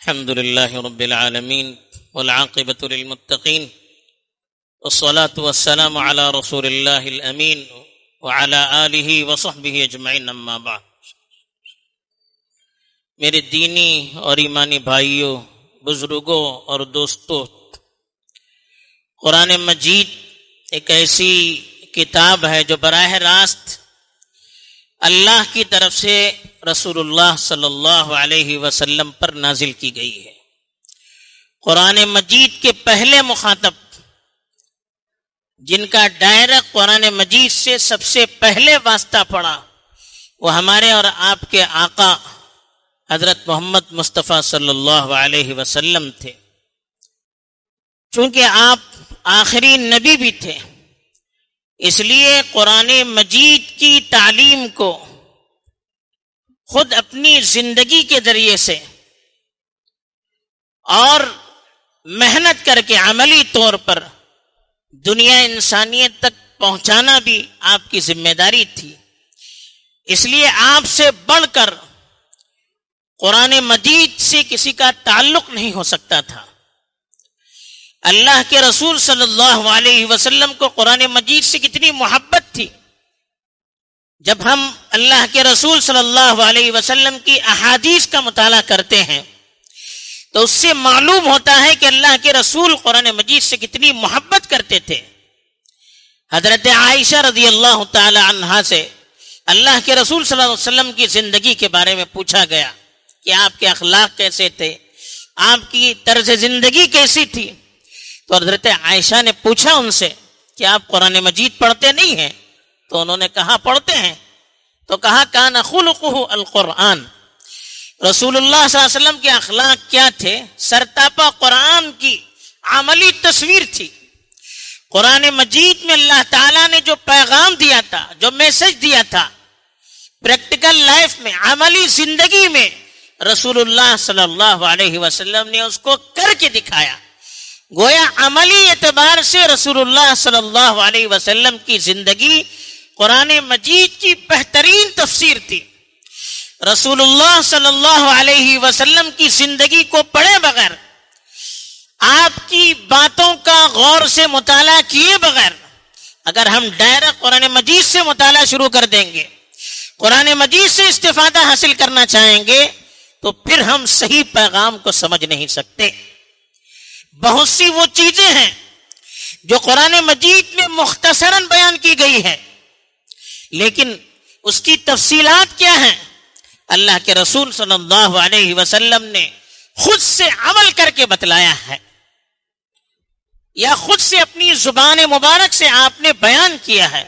الحمد لله رب العالمين والعاقبة للمتقين والصلاة والسلام على رسول الله الأمين وعلى آله وصحبه أجمعين اما بعد۔ میرے دینی اور ایمانی بھائیوں، بزرگوں اور دوستوں، قرآن مجید ایک ایسی کتاب ہے جو براہ راست اللہ کی طرف سے رسول اللہ صلی اللہ علیہ وسلم پر نازل کی گئی ہے۔ قرآن مجید کے پہلے مخاطب جن کا دائرہ قرآن مجید سے سب سے پہلے واسطہ پڑا وہ ہمارے اور آپ کے آقا حضرت محمد مصطفیٰ صلی اللہ علیہ وسلم تھے۔ چونکہ آپ آخری نبی بھی تھے، اس لیے قرآن مجید کی تعلیم کو خود اپنی زندگی کے ذریعے سے اور محنت کر کے عملی طور پر دنیا انسانیت تک پہنچانا بھی آپ کی ذمہ داری تھی۔ اس لیے آپ سے بڑھ کر قرآن مجید سے کسی کا تعلق نہیں ہو سکتا تھا۔ اللہ کے رسول صلی اللہ علیہ وسلم کو قرآن مجید سے کتنی محبت تھی۔ جب ہم اللہ کے رسول صلی اللہ علیہ وسلم کی احادیث کا مطالعہ کرتے ہیں تو اس سے معلوم ہوتا ہے کہ اللہ کے رسول قرآن مجید سے کتنی محبت کرتے تھے۔ حضرت عائشہ رضی اللہ تعالی عنہا سے اللہ کے رسول صلی اللہ علیہ وسلم کی زندگی کے بارے میں پوچھا گیا کہ آپ کے اخلاق کیسے تھے، آپ کی طرز زندگی کیسی تھی، تو حضرت عائشہ نے پوچھا ان سے کہ آپ قرآن مجید پڑھتے نہیں ہیں؟ تو انہوں نے کہا پڑھتے ہیں۔ تو کہا کان خلقہ القرآن، رسول اللہ صلی اللہ علیہ وسلم کے اخلاق کیا تھے؟ سرتاپا قرآن کی عملی تصویر تھی۔ قرآن مجید میں اللہ تعالیٰ نے جو پیغام دیا تھا، جو میسج دیا تھا، پریکٹیکل لائف میں، عملی زندگی میں رسول اللہ صلی اللہ علیہ وسلم نے اس کو کر کے دکھایا۔ گویا عملی اعتبار سے رسول اللہ صلی اللہ علیہ وسلم کی زندگی قرآن مجید کی بہترین تفسیر تھی۔ رسول اللہ صلی اللہ علیہ وسلم کی زندگی کو پڑھے بغیر، آپ کی باتوں کا غور سے مطالعہ کیے بغیر اگر ہم دائرہ قرآن مجید سے مطالعہ شروع کر دیں گے، قرآن مجید سے استفادہ حاصل کرنا چاہیں گے، تو پھر ہم صحیح پیغام کو سمجھ نہیں سکتے۔ بہت سی وہ چیزیں ہیں جو قرآن مجید میں مختصراً بیان کی گئی ہے، لیکن اس کی تفصیلات کیا ہیں؟ اللہ کے رسول صلی اللہ علیہ وسلم نے خود سے عمل کر کے بتلایا ہے، یا خود سے اپنی زبان مبارک سے آپ نے بیان کیا ہے،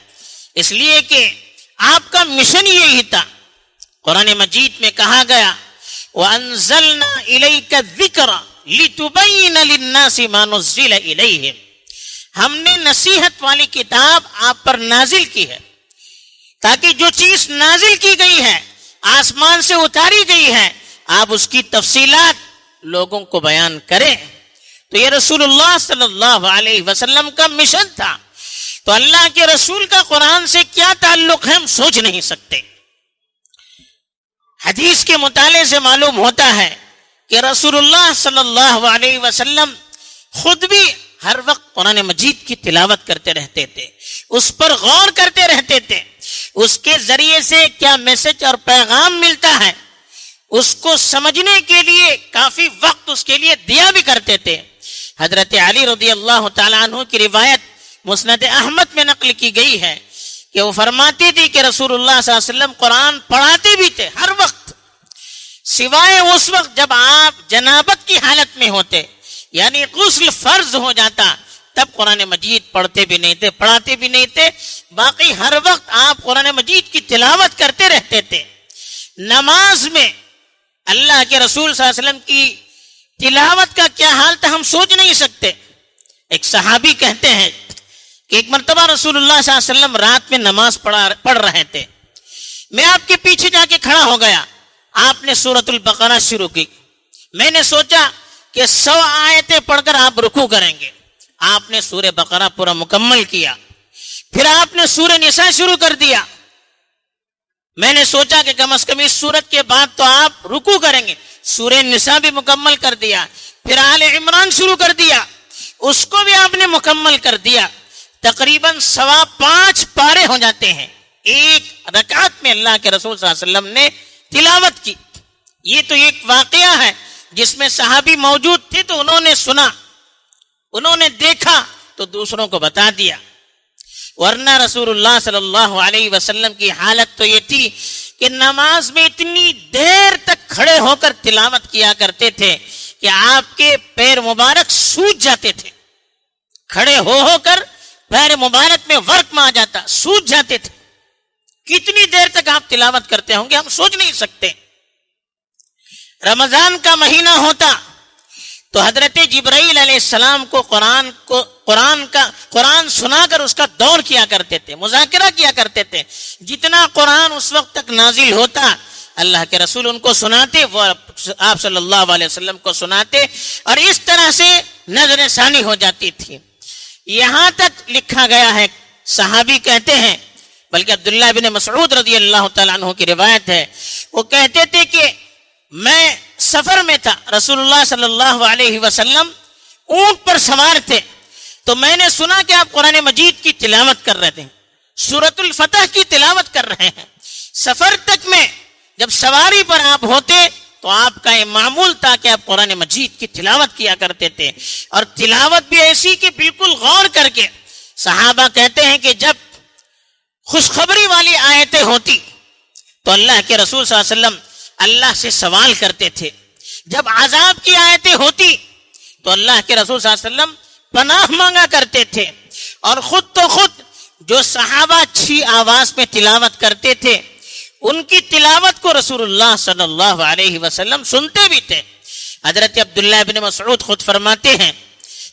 اس لیے کہ آپ کا مشن یہی تھا۔ قرآن مجید میں کہا گیا وَأَنزَلْنَا إِلَيْكَ الذِّكْرَ لِتُبَيِّنَ لِلنَّاسِ مَا نُزِّلَ إِلَيْهِمْ، ہم نے نصیحت والی کتاب آپ پر نازل کی ہے تاکہ جو چیز نازل کی گئی ہے، آسمان سے اتاری گئی ہے، آپ اس کی تفصیلات لوگوں کو بیان کریں۔ تو یہ رسول اللہ صلی اللہ علیہ وسلم کا مشن تھا۔ تو اللہ کے رسول کا قرآن سے کیا تعلق ہے ہم سوچ نہیں سکتے۔ حدیث کے مطالعے سے معلوم ہوتا ہے کہ رسول اللہ صلی اللہ علیہ وسلم خود بھی ہر وقت قرآن مجید کی تلاوت کرتے رہتے تھے، اس پر غور کرتے رہتے تھے، اس کے ذریعے سے کیا میسج اور پیغام ملتا ہے اس کو سمجھنے کے لیے کافی وقت اس کے لیے دیا بھی کرتے تھے۔ حضرت علی رضی اللہ تعالیٰ عنہ کی روایت مسند احمد میں نقل کی گئی ہے کہ وہ فرماتی تھی کہ رسول اللہ صلی اللہ علیہ وسلم قرآن پڑھاتے بھی تھے ہر وقت، سوائے اس وقت جب آپ جنابت کی حالت میں ہوتے، یعنی غسل فرض ہو جاتا، تب قرآن مجید پڑھتے بھی نہیں تھے، پڑھاتے بھی نہیں تھے، باقی ہر وقت آپ قرآن مجید کی تلاوت کرتے رہتے تھے۔ نماز میں اللہ کے رسول صلی اللہ علیہ وسلم کی تلاوت کا کیا حال تھا ہم سوچ نہیں سکتے۔ ایک صحابی کہتے ہیں کہ ایک مرتبہ رسول اللہ صلی اللہ علیہ وسلم رات میں نماز پڑھ رہے تھے، میں آپ کے پیچھے جا کے کھڑا ہو گیا، آپ نے سورۃ البقرہ شروع کی، میں نے سوچا کہ 100 آیتیں پڑھ کر آپ رکوع کریں گے، آپ نے سورہ بقرہ پورا مکمل کیا، پھر آپ نے سورہ نساء شروع کر دیا، میں نے سوچا کہ کم از کم اس سورت کے بعد تو آپ رکوع کریں گے. سورہ نساء بھی مکمل کر دیا, پھر آل عمران شروع کر دیا, اس کو بھی آپ نے مکمل کر دیا. تقریباً 5.25 پارے ہو جاتے ہیں ایک رکعت میں اللہ کے رسول صلی اللہ علیہ وسلم نے تلاوت کی. یہ تو ایک واقعہ ہے جس میں صحابی موجود تھے تو انہوں نے سنا, انہوں نے دیکھا تو دوسروں کو بتا دیا. ورنہ رسول اللہ صلی اللہ علیہ وسلم کی حالت تو یہ تھی کہ نماز میں اتنی دیر تک کھڑے ہو کر تلاوت کیا کرتے تھے کہ آپ کے پیر مبارک سوج جاتے تھے. کھڑے ہو کر پیر مبارک میں ورق میں آ جاتا, سوج جاتے تھے. کتنی دیر تک آپ تلاوت کرتے ہوں گے ہم سوچ نہیں سکتے. رمضان کا مہینہ ہوتا تو حضرت جبرائیل علیہ السلام کو قرآن سنا کر اس کا دور کیا کرتے تھے, مذاکرہ کیا کرتے تھے. جتنا قرآن اس وقت تک نازل ہوتا اللہ کے رسول ان کو سناتے, وہ آپ صلی اللہ علیہ وسلم کو سناتے, اور اس طرح سے نظر ثانی ہو جاتی تھی. یہاں تک لکھا گیا ہے, صحابی کہتے ہیں, بلکہ عبداللہ بن مسعود رضی اللہ تعالیٰ عنہ کی روایت ہے, وہ کہتے تھے کہ میں سفر میں تھا, رسول اللہ صلی اللہ علیہ وسلم اونٹ پر سوار تھے, تو میں نے سنا کہ آپ قرآن مجید کی تلاوت کر رہے تھے, سورۃ الفتح کی تلاوت کر رہے ہیں. سفر تک میں جب سواری پر آپ ہوتے تو آپ کا یہ معمول تھا کہ آپ قرآن مجید کی تلاوت کیا کرتے تھے, اور تلاوت بھی ایسی کہ بالکل غور کر کے. صحابہ کہتے ہیں کہ جب خوشخبری والی آیتیں ہوتی تو اللہ کے رسول صلی اللہ علیہ وسلم اللہ سے سوال کرتے تھے, جب عذاب کی آیتیں ہوتی تو اللہ کے رسول صلی اللہ علیہ وسلم پناہ مانگا کرتے تھے, اور خود جو صحابہ اچھی آواز میں تلاوت کرتے تھے ان کی تلاوت کو رسول اللہ صلی اللہ علیہ وسلم سنتے بھی تھے. حضرت عبداللہ بن مسعود خود فرماتے ہیں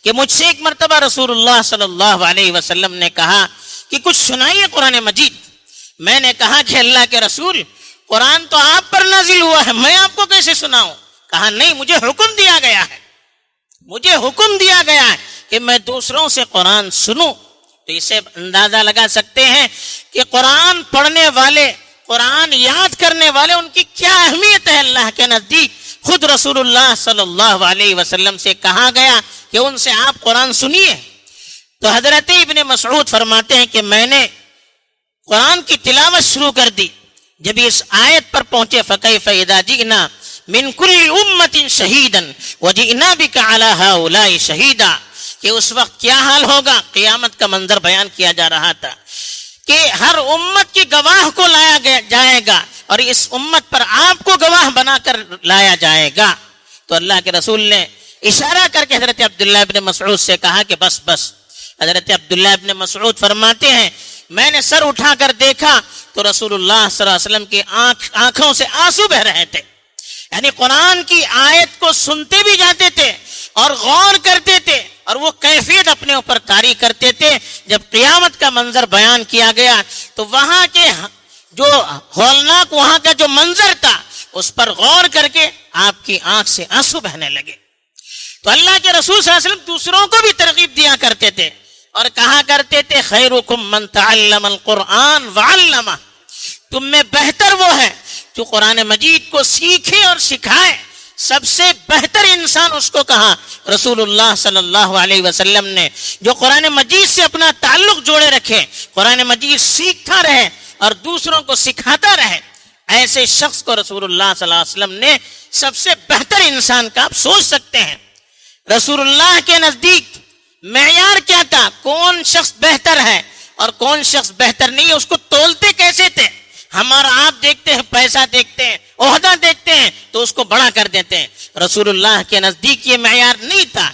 کہ مجھ سے ایک مرتبہ رسول اللہ صلی اللہ علیہ وسلم نے کہا کہ کچھ سنائیے قرآن مجید. میں نے کہا کہ اللہ کے رسول قرآن تو آپ پر نازل ہوا ہے, میں آپ کو کیسے سناؤں؟ کہا نہیں, مجھے حکم دیا گیا ہے کہ میں دوسروں سے قرآن سنوں. تو اسے اندازہ لگا سکتے ہیں کہ قرآن پڑھنے والے, قرآن یاد کرنے والے, ان کی کیا اہمیت ہے اللہ کے نزدیک. خود رسول اللہ صلی اللہ علیہ وسلم سے کہا گیا کہ ان سے آپ قرآن سنیے. تو حضرت ابن مسعود فرماتے ہیں کہ میں نے قرآن کی تلاوت شروع کر دی. جب اس آیت پر پہنچے فَكَيْفَ إِذَا جِئْنَا مِنْ كُلِّ أُمَّةٍ شَهِيدًا وَجِئْنَا بِكَ عَلَى هَؤُلَاءِ شَهِيدًا, کہ اس وقت کیا حال ہوگا. قیامت کا منظر بیان کیا جا رہا تھا کہ ہر امت کی گواہ کو لایا جائے گا, اور اس امت پر آپ کو گواہ بنا کر لایا جائے گا. تو اللہ کے رسول نے اشارہ کر کے حضرت عبداللہ ابن مسعود سے کہا کہ بس. حضرت عبداللہ ابن مسعود فرماتے ہیں میں نے سر اٹھا کر دیکھا تو رسول اللہ صلی اللہ علیہ وسلم کی آنکھوں سے آنسو بہ رہے تھے. یعنی قرآن کی آیت کو سنتے بھی جاتے تھے اور غور کرتے تھے, اور وہ کیفیت اپنے اوپر طاری کرتے تھے. جب قیامت کا منظر بیان کیا گیا تو وہاں کے جو ہولناک وہاں کا جو منظر تھا اس پر غور کر کے آپ کی آنکھ سے آنسو بہنے لگے. تو اللہ کے رسول صلی اللہ علیہ وسلم دوسروں کو بھی ترغیب دیا کرتے تھے اور کہا کرتے تھے خیرکم من تعلم القرآن وعلمہ, تم میں بہتر وہ ہے جو قرآن مجید کو سیکھے اور سکھائے. سب سے بہتر انسان اس کو کہا رسول اللہ صلی اللہ علیہ وسلم نے, جو قرآن مجید سے اپنا تعلق جوڑے رکھے, قرآن مجید سیکھتا رہے اور دوسروں کو سکھاتا رہے. ایسے شخص کو رسول اللہ صلی اللہ علیہ وسلم نے سب سے بہتر انسان کا آپ سوچ سکتے ہیں. رسول اللہ کے نزدیک معیار کیا تھا, کون شخص بہتر ہے اور کون شخص بہتر نہیں ہے, اس کو تولتے کیسے تھے؟ ہمارا آپ دیکھتے ہیں, پیسہ دیکھتے ہیں, عہدہ دیکھتے ہیں تو اس کو بڑا کر دیتے ہیں. رسول اللہ کے نزدیک یہ معیار نہیں تھا.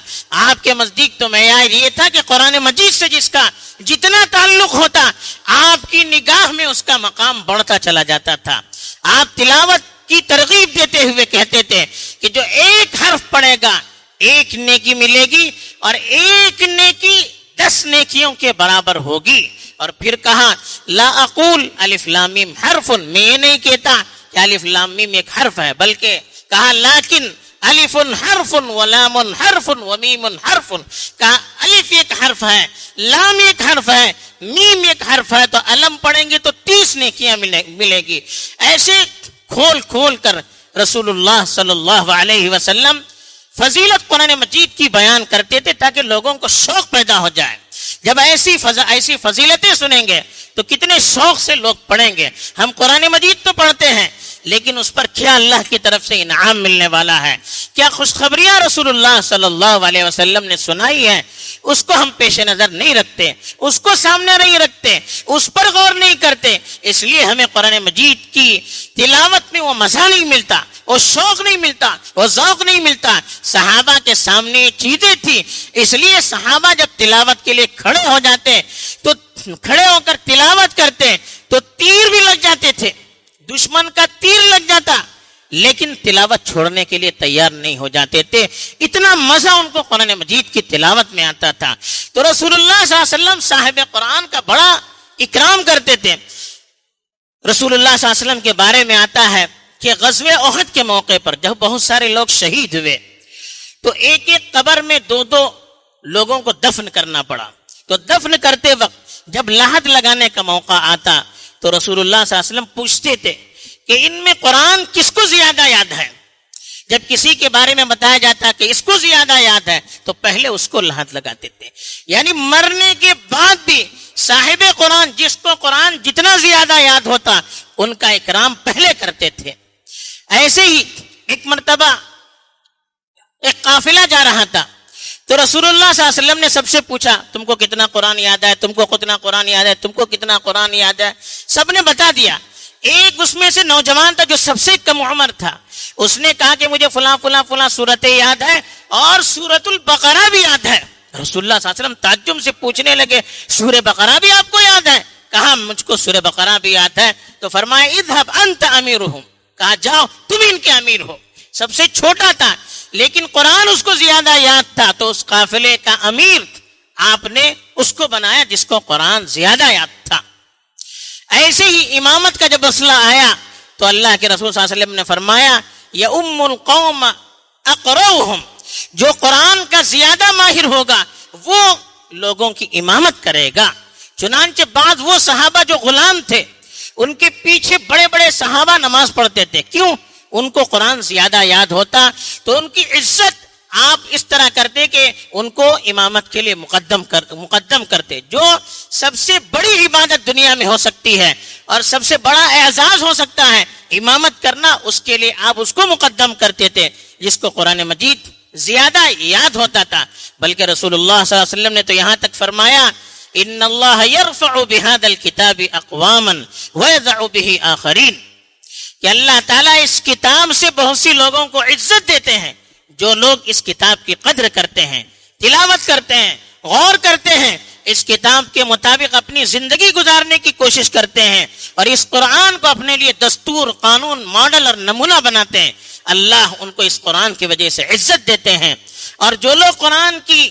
آپ کے نزدیک تو معیار یہ تھا کہ قرآن مجید سے جس کا جتنا تعلق ہوتا آپ کی نگاہ میں اس کا مقام بڑھتا چلا جاتا تھا. آپ تلاوت کی ترغیب دیتے ہوئے کہتے تھے کہ جو ایک حرف پڑھے گا ایک نیکی ملے گی اور ایک نیکی 10 نیکیوں کے برابر ہوگی. اور پھر کہا لا اقول الف لام میم حرف, میں یہ نہیں کہتا کہ الف لام میم ایک حرف ہے, بلکہ کہا لیکن الف حرف ولام حرف ومیم حرف, کہا الف ایک حرف ہے لام ایک حرف ہے، میم ایک حرف ہے، تو علم پڑھیں گے تو 30 نیکیاں ملے گی. ایسے کھول کھول کر رسول اللہ صلی اللہ علیہ وسلم فضیلت قرآن مجید کی بیان کرتے تھے تاکہ لوگوں کو شوق پیدا ہو جائے. جب ایسی فضیلتیں سنیں گے تو کتنے شوق سے لوگ پڑھیں گے. ہم قرآن مجید تو پڑھتے ہیں لیکن اس پر کیا اللہ کی طرف سے انعام ملنے والا ہے، کیا خوشخبریاں رسول اللہ صلی اللہ علیہ وسلم نے سنائی ہیں، اس کو ہم پیش نظر نہیں رکھتے، اس کو سامنے نہیں رکھتے، اس پر غور نہیں کرتے. اس لیے ہمیں قرآن مجید کی تلاوت میں وہ مزہ نہیں ملتا، وہ شوق نہیں ملتا، وہ ذوق نہیں ملتا. صحابہ کے سامنے چیزیں تھی، اس لیے صحابہ جب تلاوت کے لیے کھڑے ہو جاتے تو کھڑے ہو کر تلاوت کرتے تو تیر بھی لگ جاتے تھے، دشمن کا تیر لگ جاتا، لیکن تلاوت چھوڑنے کے لیے تیار نہیں ہو جاتے تھے. اتنا مزہ ان کو قرآن مجید کی تلاوت میں آتا تھا. تو رسول اللہ صلی اللہ علیہ وسلم صاحب قرآن کا بڑا اکرام کرتے تھے. رسول اللہ صلی اللہ علیہ وسلم کے بارے میں آتا ہے کہ غزوہ احد کے موقع پر جب بہت سارے لوگ شہید ہوئے تو ایک ایک قبر میں 2 لوگوں کو دفن کرنا پڑا. تو دفن کرتے وقت جب لحد لگانے کا موقع آتا تو رسول اللہ صلی اللہ علیہ وسلم پوچھتے تھے کہ ان میں قرآن کس کو زیادہ یاد ہے. جب کسی کے بارے میں بتایا جاتا کہ اس کو زیادہ یاد ہے تو پہلے اس کو لحد لگاتے تھے. یعنی مرنے کے بعد بھی صاحب قرآن، جس کو قرآن جتنا زیادہ یاد ہوتا، ان کا اکرام پہلے کرتے تھے. ایسے ہی ایک مرتبہ ایک قافلہ جا رہا تھا تو رسول اللہ صلی اللہ علیہ وسلم نے سب سے پوچھا تم کو کتنا قرآن یاد ہے، تم کو کتنا قرآن یاد ہے، تم کو کتنا قرآن یاد ہے. سب نے بتا دیا. ایک اس میں سے نوجوان تھا جو سب سے کم عمر تھا، اس نے کہا کہ مجھے فلاں فلاں فلاں سورتیں یاد ہے اور سورۃ البقرہ بھی یاد ہے. رسول اللہ صلی اللہ علیہ وسلم تعجب سے پوچھنے لگے سورہ بقرہ بھی آپ کو یاد ہے؟ کہا مجھ کو سورہ بقرہ بھی یاد ہے. تو فرمایا اذهب انت امیرهم، کہا جاؤ تم ان کے امیر ہو. سب سے چھوٹا تھا لیکن قرآن اس کو زیادہ یاد تھا تو اس قافلے کا امیر آپ نے اس کو بنایا جس کو قرآن زیادہ یاد تھا. ایسے ہی امامت کا جب مسئلہ آیا تو اللہ کے رسول صلی اللہ علیہ وسلم نے فرمایا یا القوم اقرؤہم، جو قرآن کا زیادہ ماہر ہوگا وہ لوگوں کی امامت کرے گا. چنانچہ بعض وہ صحابہ جو غلام تھے ان کے پیچھے بڑے بڑے صحابہ نماز پڑھتے تھے. کیوں؟ ان کو قرآن زیادہ یاد ہوتا تو ان کی عزت آپ اس طرح کرتے کہ ان کو امامت کے لیے مقدم کرتے. جو سب سے بڑی عبادت دنیا میں ہو سکتی ہے اور سب سے بڑا اعزاز ہو سکتا ہے امامت کرنا، اس کے لیے آپ اس کو مقدم کرتے تھے جس کو قرآن مجید زیادہ یاد ہوتا تھا. بلکہ رسول اللہ صلی اللہ علیہ وسلم نے تو یہاں تک فرمایا ان اللہ یرفع بہذا الکتاب اقواما ویضع بہ آخرین، کہ اللہ تعالیٰ اس کتاب سے بہت سی لوگوں کو عزت دیتے ہیں جو لوگ اس کتاب کی قدر کرتے ہیں، تلاوت کرتے ہیں، غور کرتے ہیں، اس کتاب کے مطابق اپنی زندگی گزارنے کی کوشش کرتے ہیں اور اس قرآن کو اپنے لیے دستور، قانون، ماڈل اور نمونہ بناتے ہیں. اللہ ان کو اس قرآن کی وجہ سے عزت دیتے ہیں. اور جو لوگ قرآن کی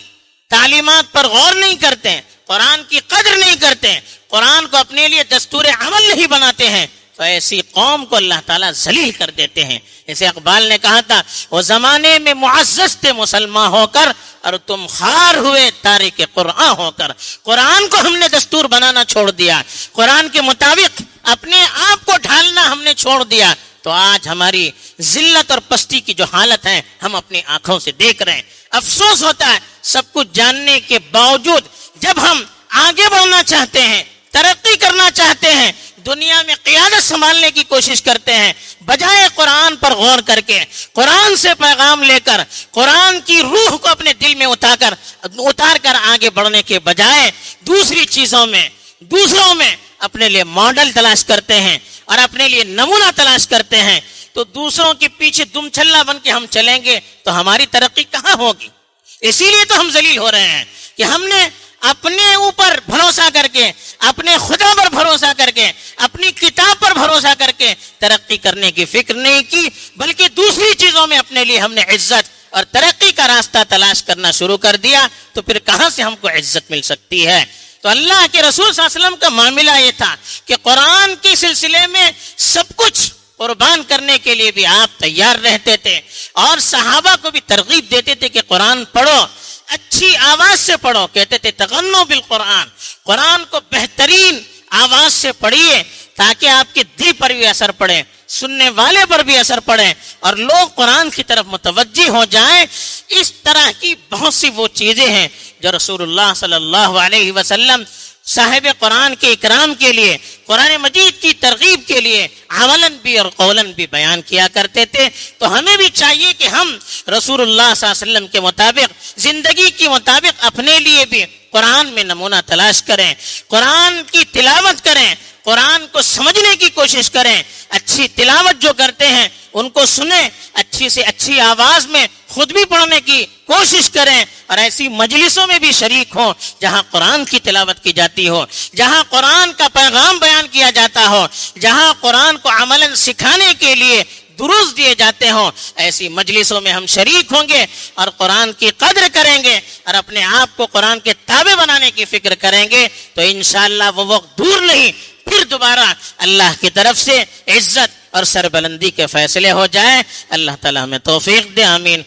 تعلیمات پر غور نہیں کرتے ہیں، قرآن کی قدر نہیں کرتے ہیں، قرآن کو اپنے لیے دستور عمل نہیں بناتے ہیں تو ایسی قوم کو اللہ تعالیٰ ذلیل کر دیتے ہیں. جیسے اقبال نے کہا تھا وہ زمانے میں معزز تھے مسلمان ہو کر اور تم خار ہوئے تارک قرآن ہو کر. قرآن کو ہم نے دستور بنانا چھوڑ دیا، قرآن کے مطابق اپنے آپ کو ڈھالنا ہم نے چھوڑ دیا تو آج ہماری ذلت اور پستی کی جو حالت ہے ہم اپنی آنکھوں سے دیکھ رہے ہیں. افسوس ہوتا ہے سب کچھ جاننے کے باوجود جب ہم آگے بڑھنا چاہتے ہیں، ترقی کرنا چاہتے ہیں، دنیا میں قیادت سنبھالنے کی کوشش کرتے ہیں، بجائے قرآن پر غور کر کے قرآن سے پیغام لے کر قرآن کی روح کو اپنے دل میں اتار کر آگے بڑھنے کے بجائے دوسری چیزوں میں، دوسروں میں اپنے لیے ماڈل تلاش کرتے ہیں اور اپنے لیے نمونہ تلاش کرتے ہیں تو دوسروں کے پیچھے دم چھلا بن کے ہم چلیں گے تو ہماری ترقی کہاں ہوگی. اسی لیے تو ہم ذلیل ہو رہے ہیں کہ ہم نے اپنے اوپر بھروسہ کر کے، اپنے خدا پر بھروسہ کر کے، اپنی کتاب پر بھروسہ کر کے ترقی کرنے کی فکر نہیں کی، بلکہ دوسری چیزوں میں اپنے لیے ہم نے عزت اور ترقی کا راستہ تلاش کرنا شروع کر دیا تو پھر کہاں سے ہم کو عزت مل سکتی ہے. تو اللہ کے رسول صلی اللہ علیہ وسلم کا معاملہ یہ تھا کہ قرآن کے سلسلے میں سب کچھ قربان کرنے کے لیے بھی آپ تیار رہتے تھے اور صحابہ کو بھی ترغیب دیتے تھے کہ قرآن پڑھو. اچھی آواز سے پڑھو. کہتے تھے تغنو بالقرآن, قرآن کو بہترین آواز سے پڑھیے تاکہ آپ کے دل پر بھی اثر پڑے, سننے والے پر بھی اثر پڑے اور لوگ قرآن کی طرف متوجہ ہو جائیں. اس طرح کی بہت سی وہ چیزیں ہیں جو رسول اللہ صلی اللہ علیہ وسلم صاحب قرآن کے اکرام کے لیے, قرآن مجید کی ترغیب کے لیے عملاً بھی اور قولاً بھی بیان کیا کرتے تھے. تو ہمیں بھی چاہیے کہ ہم رسول اللہ صلی اللہ علیہ وسلم کے مطابق, زندگی کے مطابق اپنے لیے بھی قرآن میں نمونہ تلاش کریں, قرآن کی تلاوت کریں, قرآن کو سمجھنے کی کوشش کریں. اچھی تلاوت جو کرتے ہیں ان کو سنیں, اچھی سے اچھی آواز میں خود بھی پڑھنے کی کوشش کریں اور ایسی مجلسوں میں بھی شریک ہوں جہاں قرآن کی تلاوت کی جاتی ہو, جہاں قرآن کا پیغام بیان کیا جاتا ہو, جہاں قرآن کو عملاً سکھانے کے لیے دروس دیے جاتے ہوں. ایسی مجلسوں میں ہم شریک ہوں گے اور قرآن کی قدر کریں گے اور اپنے آپ کو قرآن کے تابع بنانے کی فکر کریں گے تو انشاءاللہ وہ وقت دور نہیں, پھر دوبارہ اللہ کی طرف سے عزت اور سربلندی کے فیصلے ہو جائیں. اللہ تعالی ہمیں توفیق دے, آمین.